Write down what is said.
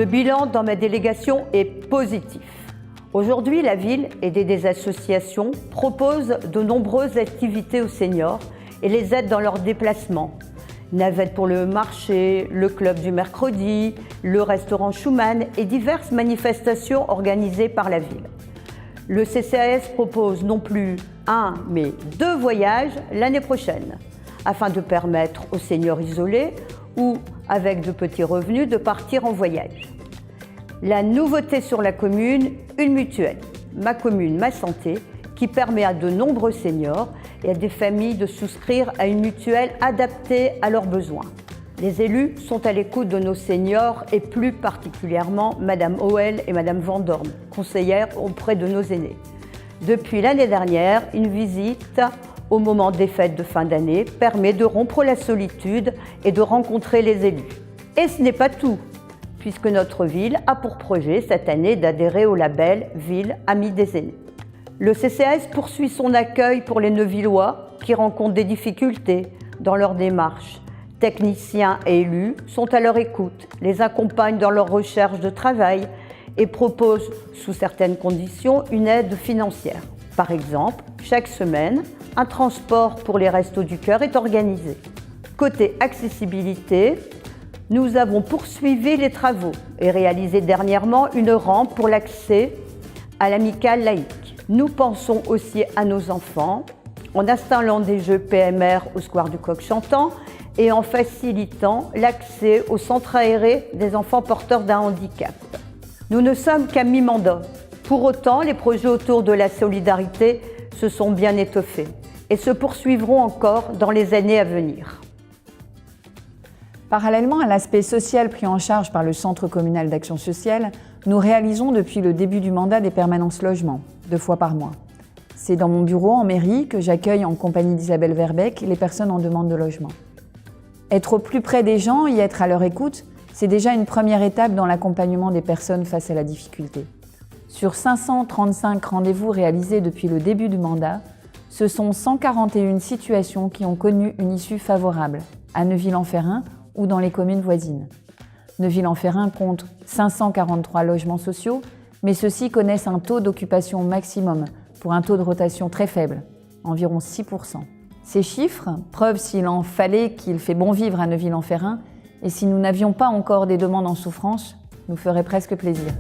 bilan dans ma délégation est positif. Aujourd'hui, la ville et des associations proposent de nombreuses activités aux seniors et les aident dans leurs déplacements. Navettes pour le marché, le club du mercredi, le restaurant Schumann et diverses manifestations organisées par la ville. Le CCAS propose non plus un, mais 2 voyages l'année prochaine, afin de permettre aux seniors isolés ou avec de petits revenus de partir en voyage. La nouveauté sur la commune, une mutuelle, Ma Commune, Ma Santé, qui permet à de nombreux seniors et à des familles de souscrire à une mutuelle adaptée à leurs besoins. Les élus sont à l'écoute de nos seniors et plus particulièrement Madame Hoël et Madame Vendorme, conseillères auprès de nos aînés. Depuis l'année dernière, une visite au moment des fêtes de fin d'année permet de rompre la solitude et de rencontrer les élus. Et ce n'est pas tout, puisque notre ville a pour projet cette année d'adhérer au label Ville Amie des aînés. Le CCAS poursuit son accueil pour les Neuvillois qui rencontrent des difficultés dans leur démarche. Techniciens et élus sont à leur écoute, les accompagnent dans leur recherche de travail et proposent, sous certaines conditions, une aide financière. Par exemple, chaque semaine, un transport pour les Restos du Cœur est organisé. Côté accessibilité, nous avons poursuivi les travaux et réalisé dernièrement une rampe pour l'accès à l'amicale laïque. Nous pensons aussi à nos enfants en installant des jeux PMR au square du Coq Chantant et en facilitant l'accès au centre aéré des enfants porteurs d'un handicap. Nous ne sommes qu'à mi-mandat. Pour autant, les projets autour de la solidarité se sont bien étoffés et se poursuivront encore dans les années à venir. Parallèlement à l'aspect social pris en charge par le Centre communal d'action sociale, nous réalisons depuis le début du mandat des permanences logements, 2 fois par mois. C'est dans mon bureau en mairie que j'accueille en compagnie d'Isabelle Verbeck les personnes en demande de logement. Être au plus près des gens et être à leur écoute, c'est déjà une première étape dans l'accompagnement des personnes face à la difficulté. Sur 535 rendez-vous réalisés depuis le début du mandat, ce sont 141 situations qui ont connu une issue favorable à Neuville-en-Ferrain ou dans les communes voisines. Neuville-en-Ferrain compte 543 logements sociaux, mais ceux-ci connaissent un taux d'occupation maximum pour un taux de rotation très faible, environ 6%. Ces chiffres, preuve s'il en fallait qu'il fait bon vivre à Neuville-en-Ferrain, et si nous n'avions pas encore des demandes en souffrance, nous ferait presque plaisir.